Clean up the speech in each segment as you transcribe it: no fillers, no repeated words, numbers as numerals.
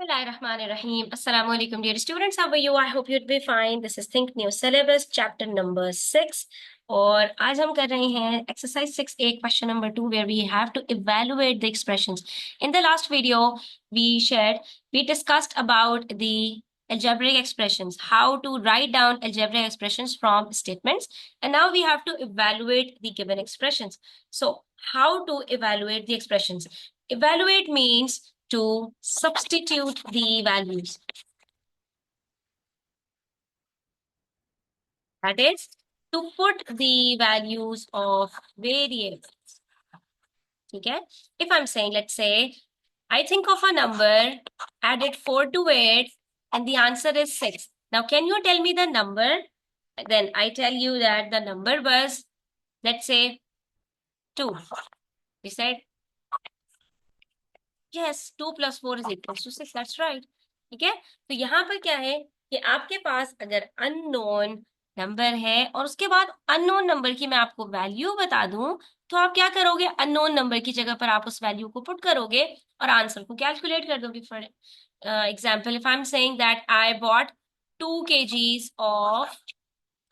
Bismillahirrahmanirrahim. Assalamu alaikum, dear students. How are you? I hope you'd be fine. This is Think New Syllabus, chapter number 6. और आज हम कर रहे हैं exercise 6A, question number 2, where we have to evaluate the expressions. In the last video, we discussed about the algebraic expressions, how to write down algebraic expressions from statements. And now we have to evaluate the given expressions. So, how to evaluate the expressions? Evaluate means to substitute the values. That is, to put the values of variables. Okay? If I'm saying, let's say, I think of a number, added 4 to it, and the answer is 6. Now, can you tell me the number? Then I tell you that the number was, let's say, 2. We said, yes, 2 plus 4 is equal to 6. That's right. ठीक है, तो यहाँ पर क्या है कि आपके पास अगर अननोन नंबर है और उसके बाद अननोन नंबर की मैं आपको वैल्यू बता दूं, तो आप क्या करोगे? अननोन नंबर की जगह पर आप उस वैल्यू को पुट करोगे और आंसर को कैलकुलेट कर दोगे. For example, if I am saying that I bought 2 kgs of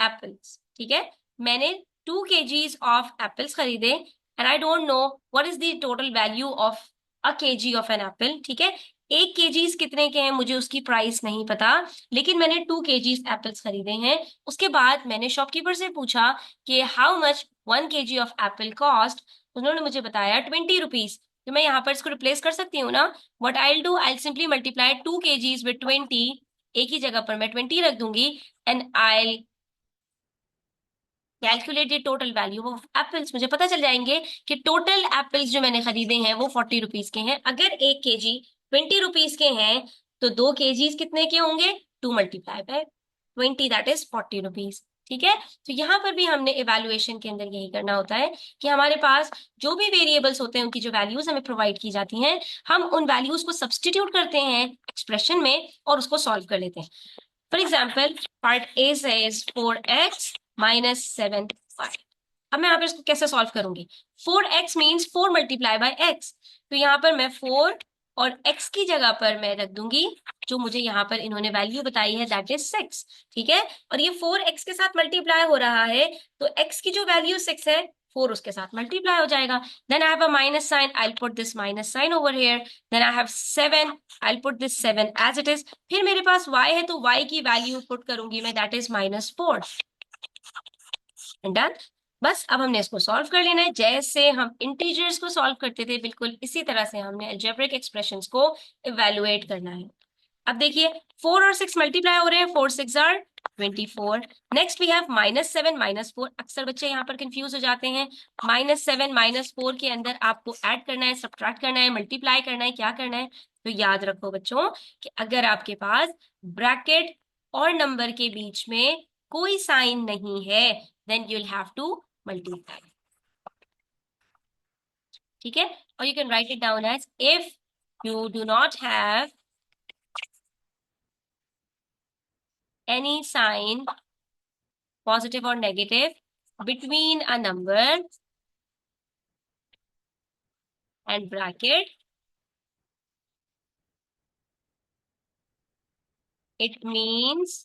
apples. ठीक है, मैंने 2 kgs ऑफ एप्पल्स खरीदे and I don't know what is the total value of a kg of an apple. ठीक है, 1 kgs कितने के हैं मुझे उसकी प्राइस नहीं पता, लेकिन मैंने 2 kgs एप्पल्स खरीदे हैं. उसके बाद मैंने शॉपकीपर से पूछा कि how much 1 kg of Apple cost. उन्होंने मुझे बताया 20 रुपीज. तो मैं यहाँ पर इसको रिप्लेस कर सकती हूँ ना. What I will do, I simply multiply 2 kgs with 20. एक ही जगह पर मैं 20 रख दूंगी and I calculate the total value of apples. मुझे पता चल जाएंगे कि टोटल एप्पल्स जो मैंने खरीदे हैं वो 40 रुपीज के हैं. अगर 1 kg 20 रुपीज के हैं तो 2 kgs कितने के होंगे? 2 multiply by 20, that is 40 rupees. ठीक है, तो यहाँ पर भी हमने इवेल्युएशन के अंदर यही करना होता है कि हमारे पास जो भी वेरिएबल्स होते हैं उनकी जो वैल्यूज हमें प्रोवाइड की जाती हैं, हम उन वैल्यूज को सब्सटीट्यूट करते हैं एक्सप्रेशन में और उसको सॉल्व कर लेते हैं. For example, part A says 4x minus 7y. अब मैं यहाँ पर इसको कैसे सॉल्व करूंगी? 4x means 4 multiply by x. तो यहाँ पर मैं 4 और x की जगह पर मैं रख दूंगी जो मुझे यहाँ पर इन्होंने वैल्यू बताई है, दैट इज 6. ठीक है, और ये 4x के साथ मल्टीप्लाई हो रहा है तो x की जो वैल्यू 6 है 4 उसके साथ मल्टीप्लाई हो जाएगा. Then I have a minus sign, I will put this minus sign over here. Then I have 7, I will put this 7 as it is. फिर मेरे पास y है तो y की वैल्यू पुट करूंगी मैं, दैट इज -4. डन. बस अब हमने इसको सॉल्व कर लेना है. जैसे हम इंटीजर्स को सॉल्व करते थे बिल्कुल इसी तरह से हमने अलजेब्रिक एक्सप्रेशंस को इवेलुएट करना है. अब देखिए 4 और 6 मल्टीप्लाई हो रहे हैं, 4 6 आर 24. Next we have -7 -4. अक्सर बच्चे यहाँ पर कंफ्यूज हो जाते हैं. -7 -4 के अंदर आपको ऐड करना है, सब्ट्रैक्ट करना है, मल्टीप्लाई करना है, क्या करना है? तो याद रखो बच्चों कि अगर आपके पास ब्रैकेट और नंबर के बीच में कोई साइन नहीं है then you'll have to multiply. ठीक है, और you can write it down as if you do not have any sign, positive or negative, between a number and bracket, it means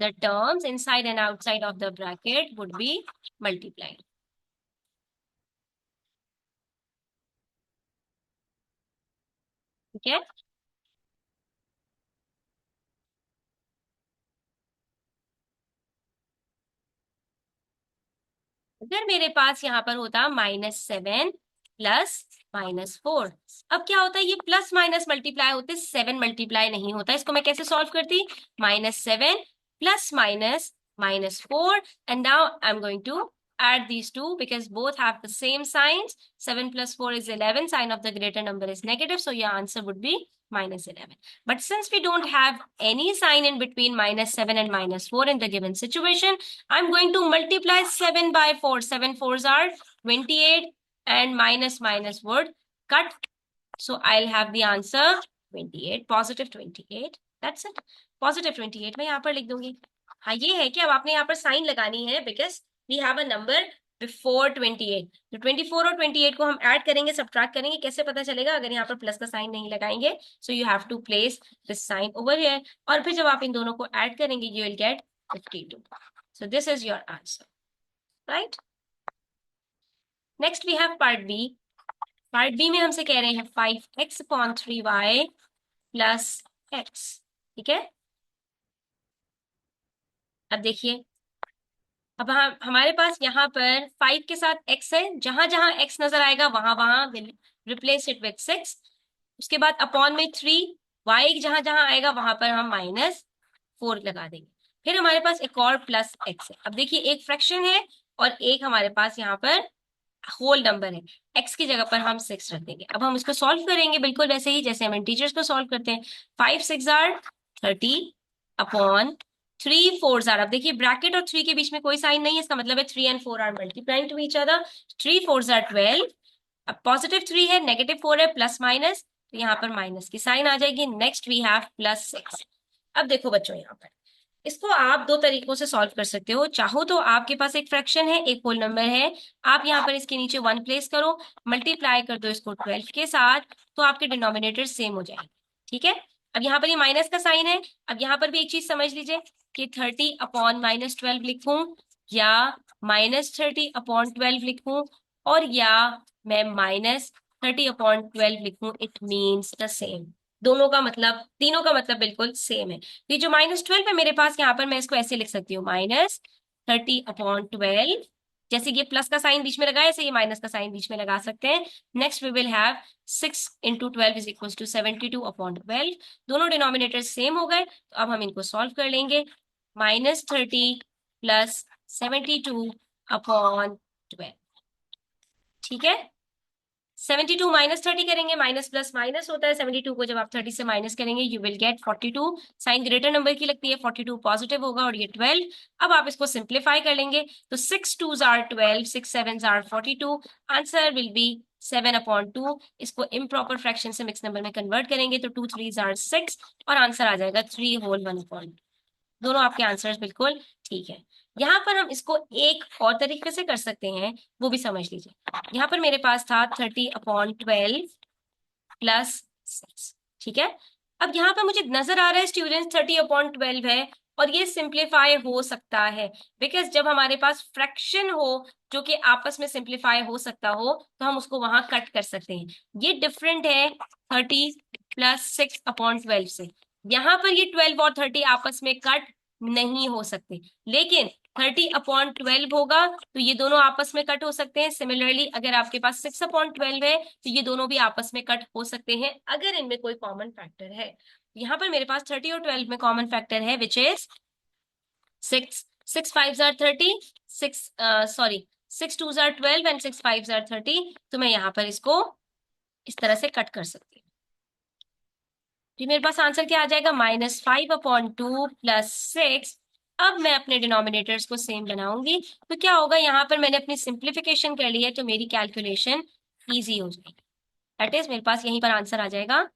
the terms inside and outside of the bracket would be multiplied. ठीक है, अगर मेरे पास यहाँ पर होता -7 plus -4, अब क्या होता है? ये प्लस माइनस मल्टीप्लाई होते, 7 मल्टीप्लाई नहीं होता. इसको मैं कैसे सॉल्व करती? -7 plus minus -4 and now I'm going to add these two because both have the same signs. 7 plus 4 is 11. Sign of the greater number is negative, so your answer would be -11. But since we don't have any sign in between -7 and -4 in the given situation, I'm going to multiply 7 by 4. 7 4s are 28 and minus minus would cut. So I'll have the answer 28, positive 28. That's it. Positive 28 मैं यहाँ पर लिख दूंगी. हाँ, ये है कि अब आपने यहाँ पर साइन लगानी है because we have a number before 28। तो 24 और 28 को हम ऐड करेंगे, सब्ट्रैक्ट करेंगे, कैसे पता चलेगा अगर यहाँ पर प्लस का साइन नहीं लगाएंगे? So you have to place this sign over here, और फिर जब आप इन दोनों को ऐड करेंगे you will get 52। So this is your answer, right? Next we have part B. Part B में हमसे कह रहे हैं 5x/3y प्लस x। ठीक है, अब देखिए, अब हम हमारे पास यहाँ पर 5 के साथ x है, जहां जहां x नजर आएगा वहां वहां विल रिप्लेस इट विथ 6। उसके बाद अपॉन में 3, y जहां जहां आएगा वहां पर हम -4 लगा देंगे। फिर हमारे पास एक और प्लस x है। अब देखिए, एक फ्रैक्शन है और एक हमारे पास यहाँ पर होल नंबर है, x की जगह पर हम 6 रख देंगे। अब हम इसको सॉल्व करेंगे बिल्कुल वैसे ही जैसे हम इंटीजर्स को सॉल्व करते हैं। 5 6 आर 30 अपॉन 3 4 आर, अब देखिए ब्रैकेट और 3 के बीच में कोई साइन नहीं है, इसका मतलब है 3 and 4 are multiplying to each other. 3 4 are 12। अब पॉजिटिव 3 है, नेगेटिव 4 है, प्लस माइनस, तो यहाँ पर माइनस की साइन आ जाएगी। Next we have +6। अब देखो बच्चों, यहाँ पर इसको आप दो तरीकों से सॉल्व कर सकते हो। चाहो तो आपके पास एक फ्रैक्शन है, एक होल नंबर है, आप यहाँ पर इसके नीचे 1 प्लेस करो, मल्टीप्लाई कर दो इसको 12 के साथ, तो आपके डिनोमिनेटर सेम हो जाएंगे। ठीक है, अब यहाँ पर ये माइनस का साइन है। अब यहाँ पर भी एक चीज समझ लीजिए कि 30 अपॉन -12 लिखूं या -30 अपॉन 12 लिखूं, और या मैं -30 अपॉन 12 लिखूं, इट मीन्स द सेम। दोनों का मतलब, तीनों का मतलब बिल्कुल सेम है। ये जो -12 है मेरे पास, यहाँ पर मैं इसको ऐसे लिख सकती हूँ, -30 अपॉन 12। जैसे ये प्लस का साइन बीच में लगाया, ऐसे ये माइनस का साइन बीच में लगा सकते हैं। Next we will have 6 × 12 is equal to 72 upon 12। दोनों डिनोमिनेटर सेम हो गए, तो अब हम इनको सॉल्व कर लेंगे। -30 प्लस 72 अपॉन 12। ठीक है, 72 -30 करेंगे, माइनस प्लस माइनस होता है, 72 को जब आप 30 से माइनस करेंगे you will get 42। Sign greater number की लगती है, 42 पॉजिटिव होगा और ये 12। अब आप इसको सिंप्लीफाई कर लेंगे, तो 6 2s are 12, 6 7s are 42। Answer will be 7/2। इसको इम्प्रॉपर फ्रैक्शन से मिक्स नंबर में कन्वर्ट करेंगे तो 2 3s आर 6, और आंसर आ जाएगा 3 होल 1/2। दोनों आपके आंसर्स बिल्कुल ठीक है। यहाँ पर हम इसको एक और तरीके से कर सकते हैं, वो भी समझ लीजिए। यहाँ पर मेरे पास था 30/12 प्लस 6। ठीक है, अब यहाँ पर मुझे नजर आ रहा है स्टूडेंट्स 30/12 है, और ये सिंप्लीफाई हो सकता है, बिकॉज जब हमारे पास फ्रैक्शन हो जो कि आपस में सिंप्लीफाई हो सकता हो, तो हम उसको वहां कट कर सकते हैं। ये डिफरेंट है 30 + 6/12 से। यहाँ पर ये 12 और 30 आपस में कट नहीं हो सकते, लेकिन 30/12 होगा तो ये दोनों आपस में कट हो सकते हैं। सिमिलरली अगर आपके पास 6/12 है तो ये दोनों भी आपस में कट हो सकते हैं अगर इनमें कोई कॉमन फैक्टर है। यहाँ पर मेरे पास 30 और 12 में कॉमन फैक्टर है, which is 6 6 5s are 30, 6 sorry 6 2s are 12 and 6 5s are 30। तो मैं यहाँ पर इसको इस तरह से कट कर सकती हूँ। तो मेरे पास आंसर क्या आ जाएगा, -5/2 प्लस 6। अब मैं अपने डिनोमिनेटर्स को सेम बनाऊंगी, तो क्या होगा, यहाँ पर मैंने अपनी सिंप्लीफिकेशन कर ली है तो मेरी कैलकुलेशन इजी हो जाएगी। दैट इज मेरे पास यहीं पर आंसर आ जाएगा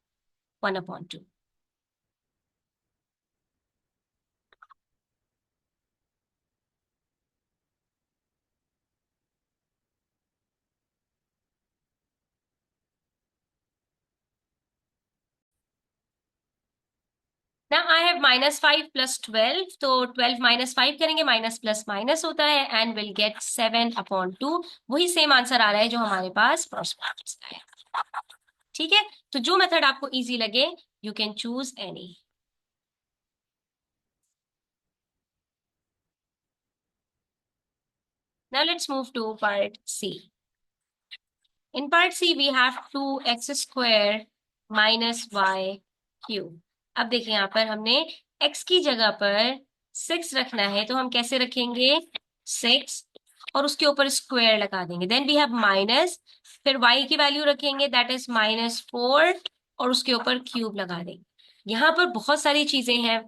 1/2। ना आई हैव -5 + 12, तो 12 -5 करेंगे, माइनस प्लस माइनस होता है, एंड विल गेट 7/2। वही सेम आंसर आ रहा है जो हमारे पास फर्स्ट पार्ट है। ठीक है, तो जो मेथड आपको इजी लगे you can choose any. Now let's move to part C. In part C, we have 2x² - y³। अब देखिए, यहाँ पर हमने x की जगह पर 6 रखना है, तो हम कैसे रखेंगे, 6 और उसके ऊपर स्क्वायर लगा देंगे। देन वी हैव माइनस, फिर y की वैल्यू रखेंगे, दैट इज -4, और उसके ऊपर क्यूब लगा देंगे। यहाँ पर बहुत सारी चीजें हैं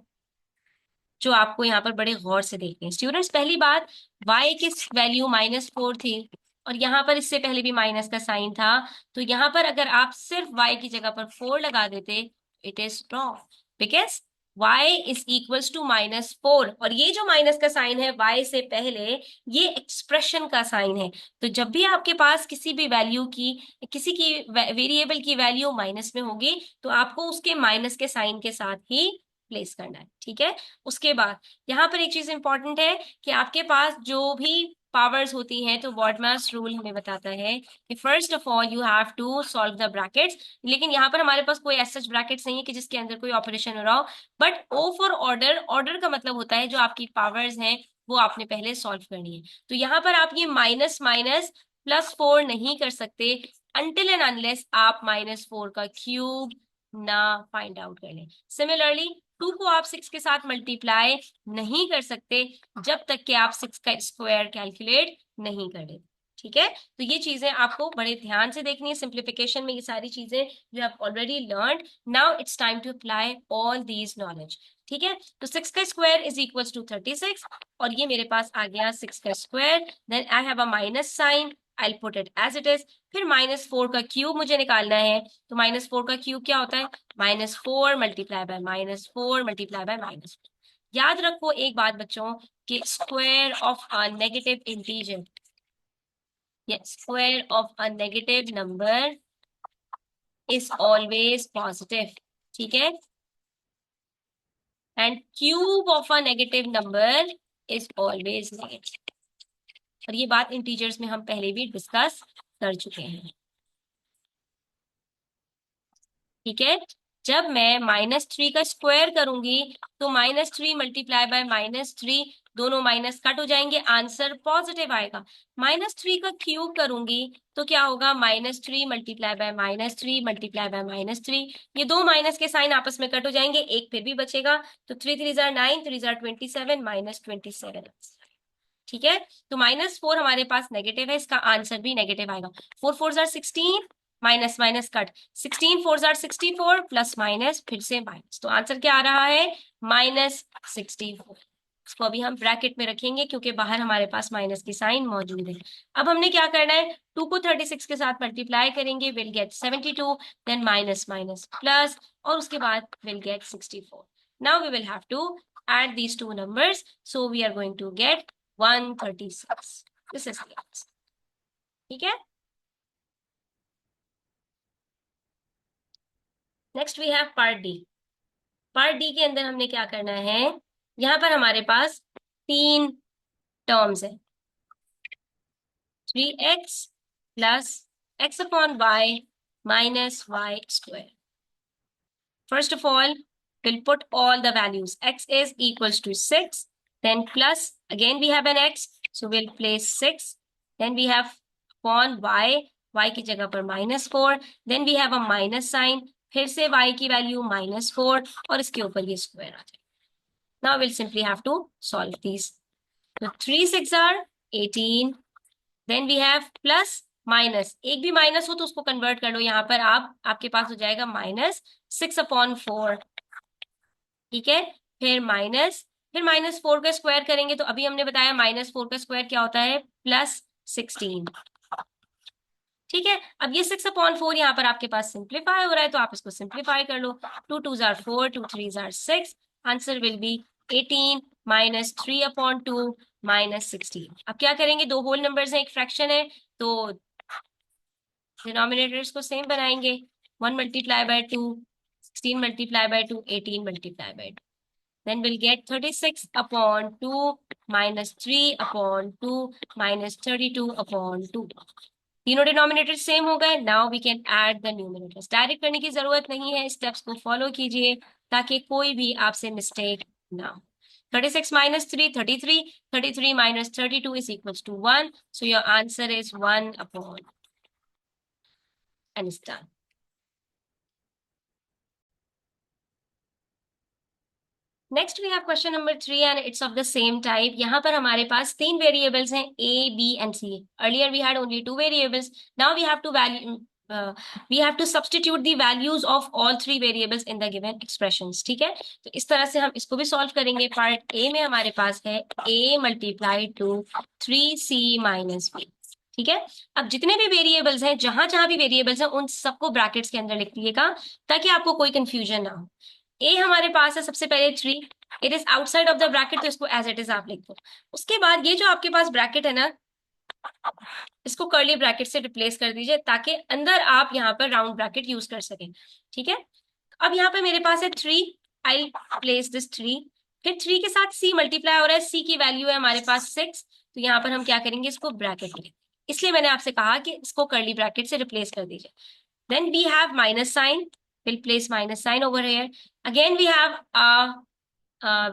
जो आपको यहाँ पर बड़े गौर से देखने हैं। स्टूडेंट्स, पहली बात, y की वैल्यू -4 थी, और यहाँ पर इससे पहले भी माइनस का साइन था, तो यहाँ पर अगर आप सिर्फ y की जगह पर 4 लगा देते, it is wrong, because y is equals to -4, और ये जो माइनस का साइन है y से पहले, ये एक्सप्रेशन का साइन है। तो जब भी आपके पास किसी भी वैल्यू की, किसी की वेरिएबल की वैल्यू माइनस में होगी, तो आपको उसके माइनस के साइन के साथ ही प्लेस करना है, ठीक है। उसके बाद यहाँ पर एक चीज इंपॉर्टेंट है कि आपके पास जो भी पावर्स होती हैं, तो बॉडमास रूल हमें बताता है कि first of all you have to solve the brackets. लेकिन यहाँ पर हमारे पास कोई ऐसा ब्रैकेट्स नहीं है कि जिसके अंदर कोई ऑपरेशन हो रहा हो, but O for order, order का मतलब होता है जो आपकी पावर्स हैं वो आपने पहले सॉल्व करनी है। तो यहाँ पर आप ये माइनस माइनस +4 नहीं कर सकते अनटिल एंड अनलेस आप -4 का क्यूब ना फाइंड आउट कर लें। सिमिलरली 2 को आप 6 के साथ मल्टीप्लाई नहीं कर सकते जब तक कि आप 6 का स्क्वायर कैलकुलेट नहीं कर लेते, ठीक है। तो ये चीजें आपको बड़े ध्यान से देखनी है सिंप्लीफिकेशन में, ये सारी चीजें जो आप already learn. Now it's time to apply all these knowledge, ठीक है। तो 6 का स्क्वायर इज इक्वल्स टू 36, और ये मेरे पास आ गया 6 का square, then I have a minus sign, I put it as it is. फिर -4 का क्यूब मुझे निकालना है, तो -4 का क्यूब क्या होता है, -4 मल्टीप्लाई बाय -4 मल्टीप्लाई बाय -4। याद रखो एक बात बच्चों, कि square of a negative integer, square of a negative number is always positive, ठीक है, and cube of a negative number is always negative। और ये बात इंटीजर्स में हम पहले भी डिस्कस कर चुके हैं, ठीक है। जब मैं -3 का स्क्वायर करूंगी, तो -3 मल्टीप्लाई बाय -3, दोनों माइनस कट हो जाएंगे, आंसर पॉजिटिव आएगा। -3 का क्यूब करूंगी, तो क्या होगा, -3 मल्टीप्लाई बाय -3 मल्टीप्लाई बाय -3, ये दो माइनस के साइन आपस में कट हो जाएंगे, एक फिर भी बचेगा, तो 3 3 जार 9, 3 जार 27, -27, ठीक है। तो -4 हमारे पास नेगेटिव है, इसका आंसर भी नेगेटिव आएगा। 4 4 jar 16, minus minus cut, 16 4 jar 64, plus minus फिर से माइनस, तो आंसर क्या आ रहा है, -64। इसको अभी हम ब्रैकेट में रखेंगे क्योंकि बाहर हमारे पास माइनस की साइन मौजूद है। अब हमने क्या करना है, 2 को 36 के साथ मल्टीप्लाई करेंगे, will get 72, then minus minus plus, और उसके बाद will get 64। Now we will have to add these two numbers, so we are going to get 136। This is the answer, ठीक है। Next we have part D. Part D के अंदर हमने क्या करना है, यहाँ पर हमारे पास 3 टर्म्स है, 3x plus x upon y minus y square. First of all, we'll put all the values. X is equals to 6, then plus, again we have an x, so we'll place 6, then we have upon y, y की जगह पर -4, then we have a minus sign, फिर से y की value -4, और इसके ऊपर ये स्क्वायर आ जाएगा। Now we'll simply have to solve these. So 3 6 are 18, then we have plus minus, एक भी माइनस हो तो उसको कन्वर्ट कर लो, यहाँ पर आप, आपके पास हो जाएगा -6/4, ठीक है। फिर माइनस, फिर -4 का स्क्वायर करेंगे, तो अभी हमने बताया -4 का स्क्वायर क्या होता है, +16, ठीक है। अब ये 6/4 यहाँ पर आपके पास सिंप्लीफाई हो रहा है, तो आप इसको सिंप्लीफाई कर लो, 2 2 jar 4, 2 3 jar 6, answer will B 18 -3/2 -16। अब क्या करेंगे, दो होल नंबर्स हैं, एक फ्रैक्शन है, तो डिनोमिनेटर्स को सेम बनाएंगे, 1 multiply by 2, 16 multiply by 2, 18 multiply by 2, then we'll get 36/2 -3/2 -32/2। तीनों डिनोमिनेटर सेम हो गए। Now we can add the numerators. Direct करने की जरूरत नहीं है, स्टेप्स को फॉलो कीजिए ताकि कोई भी आपसे मिस्टेक ना हो। 36 -3 33, 33 -32 is equals to 1, so your answer is 1/, and it's done। Next we have question number 3 and it's of the same type. यहाँ पर हमारे पास 3 वेरिएबल्स हैं, A, B and C। Earlier we had only 2 variables, now we have to value, we have to substitute the values of all 3 variables in the given expressions, ठीक है। तो इस तरह से हम इसको भी सॉल्व करेंगे। पार्ट ए में हमारे पास है A multiply two 3C minus B, ठीक है। अब जितने भी वेरिएबल्स हैं, जहां जहां भी वेरिएबल्स हैं, उन सबको ब्रैकेट्स के अंदर लिख लीजिएगा ताकि आपको कोई कंफ्यूजन ना हो। ए हमारे पास है सबसे पहले 3, it is outside of the bracket, तो इसको एज इट इज आप लिख दो। उसके बाद ये जो आपके पास ब्रैकेट है ना, इसको कर्ली ब्रैकेट से रिप्लेस कर दीजिए ताकि अंदर आप यहाँ पर राउंड ब्रैकेट यूज कर सकें। ठीक है, अब यहाँ पे मेरे पास है 3, आई प्लेस दिस 3, फिर 3 के साथ c मल्टीप्लाई हो रहा है, c की वैल्यू है हमारे पास 6, तो यहाँ पर हम क्या करेंगे, इसको ब्रैकेट में, इसलिए मैंने आपसे कहा कि इसको कर्ली ब्रैकेट से रिप्लेस कर दीजिए। Then we have minus sign, will place minus sign over here, again we have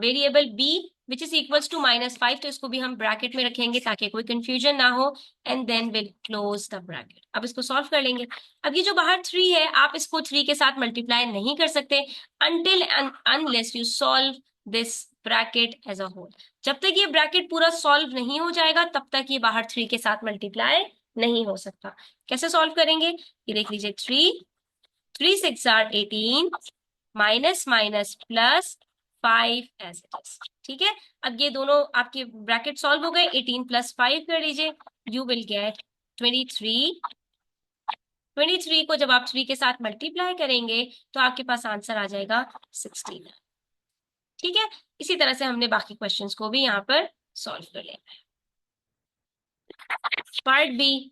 variable b which is equals to -5, तो इसको भी हम ब्रैकेट में रखेंगे ताकि कोई कंफ्यूजन ना हो, and then will close the bracket. अब इसको सॉल्व कर लेंगे। अब ये जो बाहर 3 है, आप इसको 3 के साथ मल्टीप्लाई नहीं कर सकते until and unless you solve this bracket as a whole. जब तक ये ब्रैकेट पूरा सॉल्व नहीं हो जाएगा तब तक ये बाहर 3 के साथ मल्टीप्लाई नहीं हो सकता। कैसे सॉल्व करेंगे, ये देख लीजिए, 3 6 are 18, minus minus plus 5 as it is. ठीक है, अब ये दोनों आपके ब्रैकेट सॉल्व हो गए, 18 प्लस 5 कर लीजिए, यू विल गेट 23। 23 को जब आप 3 के साथ मल्टीप्लाई करेंगे तो आपके पास आंसर आ जाएगा 16। ठीक है, इसी तरह से हमने बाकी क्वेश्चंस को भी यहाँ पर सॉल्व कर लिया। Part B,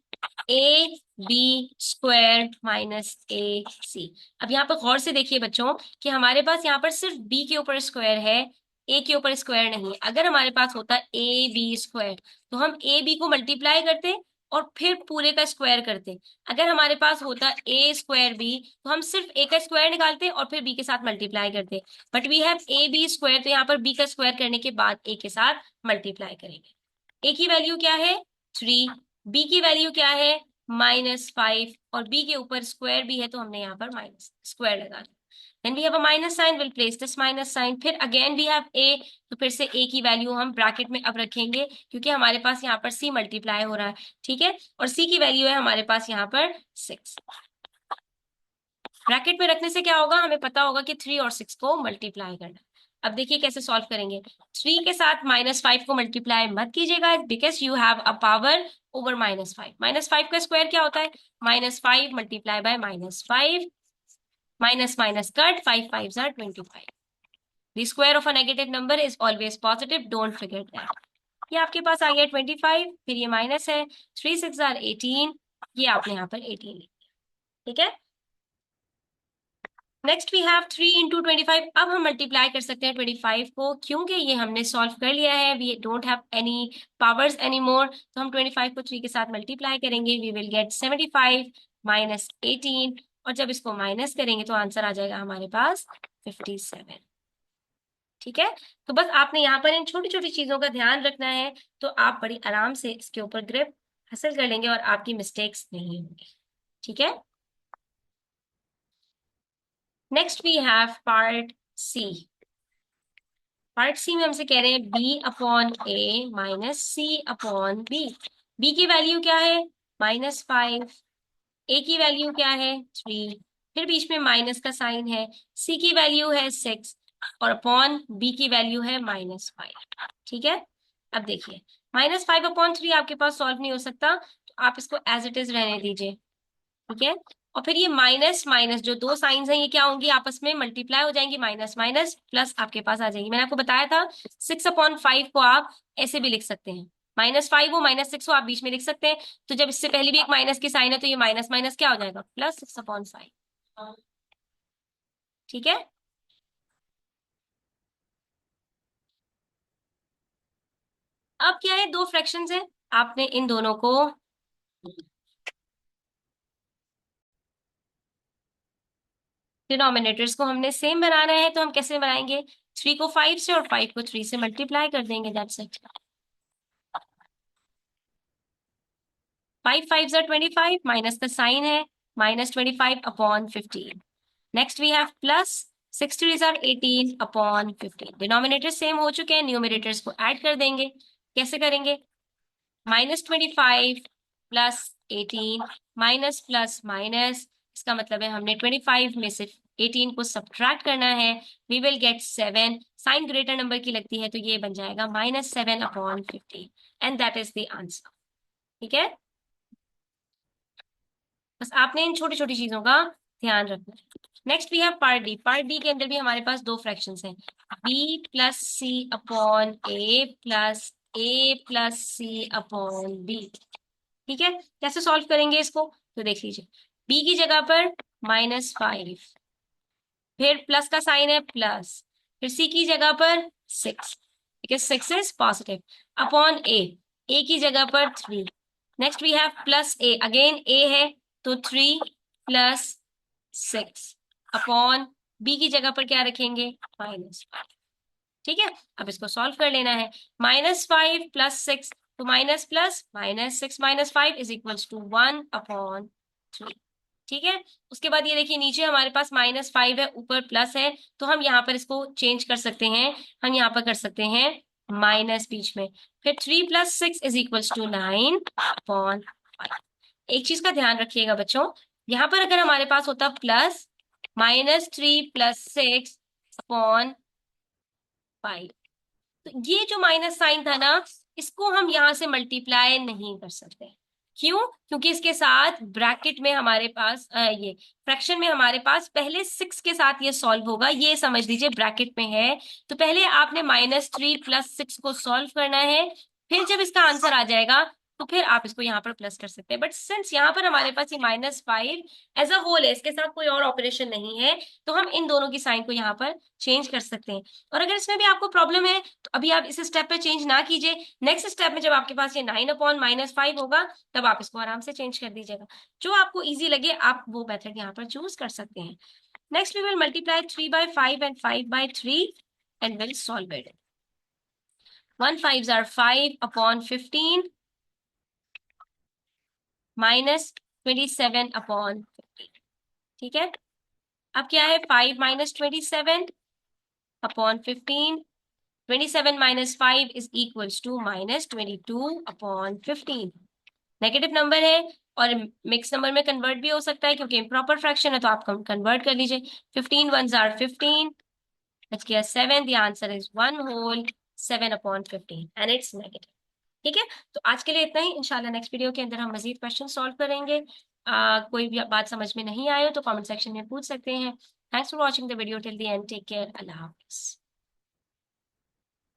A B square minus A C. अब यहाँ पर गौर से देखिए बच्चों कि हमारे पास यहाँ पर सिर्फ बी के ऊपर स्क्वायर है, ए के ऊपर स्क्वायर नहीं है। अगर हमारे पास होता ए बी स्क्वायर तो हम ए बी को मल्टीप्लाई करते और फिर पूरे का स्क्वायर करते। अगर हमारे पास होता ए स्क्वायर बी तो हम सिर्फ ए का स्क्वायर निकालते और फिर बी के साथ मल्टीप्लाई करते, but we have a B square, तो यहाँ पर बी का स्क्वायर करने के बाद ए के साथ मल्टीप्लाई करेंगे। ए की वैल्यू क्या है 3, बी की वैल्यू क्या है -5, और बी के ऊपर स्क्वायर भी है तो हमने यहाँ पर माइनस स्क्वायर लगा दिया। Then we have a minus sign, will place this minus sign, फिर अगेन वी हैव ए, तो फिर से ए की वैल्यू हम ब्रैकेट में अब रखेंगे क्योंकि हमारे पास यहाँ पर सी मल्टीप्लाई हो रहा है। ठीक है, और सी की वैल्यू है हमारे पास यहाँ पर 6। ब्रैकेट में रखने से क्या होगा, हमें पता होगा कि 3 और 6 को मल्टीप्लाई करना। अब देखिए कैसे सॉल्व करेंगे, 3 के साथ -5 को मल्टीप्लाई मत कीजिएगा because you have a power over -5। -5 का स्क्वायर क्या होता है, -5 multiply by -5, minus minus cut, 5 5s are 25। The square of a negative number is always positive, don't forget that. ये आपके पास आ गया 25, फिर ये माइनस है, 3 6 are 18, ये आपने यहाँ पर 18 लिख दिया। ठीक है, नेक्स्ट वी हैव 3 इंटू 25। अब हम मल्टीप्लाई कर सकते हैं 25 को, क्योंकि ये हमने सॉल्व कर लिया है, we don't have any powers any more, तो हम 25 को 3 के साथ मल्टीप्लाई करेंगे, वी विल गेट 75 माइनस 18, और जब इसको माइनस करेंगे तो आंसर आ जाएगा हमारे पास 57। ठीक है, तो बस आपने यहाँ पर इन छोटी छोटी चीजों का ध्यान रखना है, तो आप बड़ी आराम से इसके ऊपर ग्रिप हासिल कर लेंगे और आपकी मिस्टेक्स नहीं होंगी। ठीक है, next we have part c. Part c में हमसे कह रहे हैं b upon a minus c upon b. B की वैल्यू क्या है -5, ए की वैल्यू क्या है 3, फिर बीच में माइनस का साइन है, सी की वैल्यू है 6 और अपॉन बी की वैल्यू है -5। ठीक है, अब देखिए -5/3 आपके पास सॉल्व नहीं हो सकता, तो आप इसको एज इट इज रहने दीजिए। ठीक है, और फिर ये माइनस माइनस जो दो साइंस हैं ये क्या होंगी, आपस में मल्टीप्लाई हो जाएंगी, माइनस माइनस प्लस आपके पास आ जाएगी। मैंने आपको बताया था 6/5 को आप ऐसे भी लिख सकते हैं, -5 हो -6 हो आप बीच में लिख सकते हैं, तो जब इससे पहले भी एक माइनस की साइन है तो ये माइनस माइनस क्या हो जाएगा +6/5। ठीक है, अब क्या है, दो फ्रैक्शंस है, आपने इन दोनों को डिनोमिनेटर्स को हमने सेम बनाना है, तो हम कैसे बनाएंगे, 3 को 5 से और 5 को 3 से मल्टीप्लाई कर देंगे, that's it. 5 5s are 25, minus का साइन है, -25/15। Next we have plus 6 3s are 18/15। Denominator same हो चुके हैं, न्यूमरेटर्स को ऐड कर देंगे। कैसे करेंगे, -25 प्लस 18, माइनस प्लस माइनस, इसका मतलब है हमने 25 में से 18 को सब्ट्रैक्ट करना है, we will get 7। Sign greater number की लगती है तो ये बन जाएगा -7/15, and that is the answer. ठीक है, बस आपने इन छोटी छोटी चीजों का ध्यान रखना है। Next we have part D. Part D के अंदर भी हमारे पास दो फ्रैक्शंस हैं, b plus c upon a plus a plus c upon b. ठीक है, कैसे सॉल्व करेंगे इसको, तो देख लीजिए, बी की जगह पर -5, फिर प्लस का साइन है प्लस, फिर सी की जगह पर 6, ठीक है, 6 इज पॉजिटिव, अपॉन ए की जगह पर 3। Next we have plus A, again A है तो 3 प्लस 6 अपॉन बी की जगह पर क्या रखेंगे, -5। ठीक है, अब इसको सॉल्व कर लेना है, -5 प्लस 6, तो minus plus -6 -5 is equals to 1/3। ठीक है, उसके बाद ये देखिए नीचे हमारे पास -5 है, ऊपर प्लस है, तो हम यहाँ पर इसको चेंज कर सकते हैं, हम यहाँ पर कर सकते हैं माइनस बीच में, फिर 3 प्लस 6 इज इक्वल्स टू 9/5। एक चीज का ध्यान रखिएगा बच्चों, यहाँ पर अगर हमारे पास होता प्लस -3 प्लस 6 अपॉन 5, तो ये जो माइनस साइन था ना, इसको हम यहां से मल्टीप्लाई नहीं कर सकते। क्यों? क्योंकि इसके साथ ब्रैकेट में हमारे पास ये फ्रैक्शन में हमारे पास पहले 6 के साथ ये सॉल्व होगा, ये समझ लीजिए ब्रैकेट में है, तो पहले आपने -3 प्लस 6 को सॉल्व करना है, फिर जब इसका आंसर आ जाएगा तो फिर आप इसको यहाँ पर प्लस कर सकते हैं। बट सिंस यहाँ पर हमारे पास ये -5 एज अ होल है, इसके साथ कोई और ऑपरेशन नहीं है, तो हम इन दोनों की साइन को यहाँ पर चेंज कर सकते हैं। और अगर इसमें भी आपको प्रॉब्लम है तो अभी आप इस स्टेप पे चेंज ना कीजिए, नेक्स्ट स्टेप में जब आपके पास ये 9/-5 होगा तब आप इसको आराम से चेंज कर दीजिएगा, जो आपको इजी लगे आप वो मेथड यहाँ पर चूज कर सकते हैं। Next we will multiply 3/5 and 5/3 and will solve it. 1 5s are 5/15 -27/15। ठीक है, अब क्या है, 5 - 27/15, 27 - 5 is equals to -22/15। Negative number है और मिक्स नंबर में कन्वर्ट भी हो सकता है, क्योंकि इम्प्रॉपर फ्रैक्शन है, तो आप कन्वर्ट कर लीजिए। 15 1s are 15, बच गया 7, the answer is 1 whole 7/15 and it's negative. ठीक है, तो आज के लिए इतना ही, इंशाल्लाह नेक्स्ट वीडियो के अंदर हम मजीद क्वेश्चन सॉल्व करेंगे। कोई भी बात समझ में नहीं आए तो कमेंट सेक्शन में पूछ सकते हैं। Thanks for watching the video till the end, take care, अल्लाह हाफिज।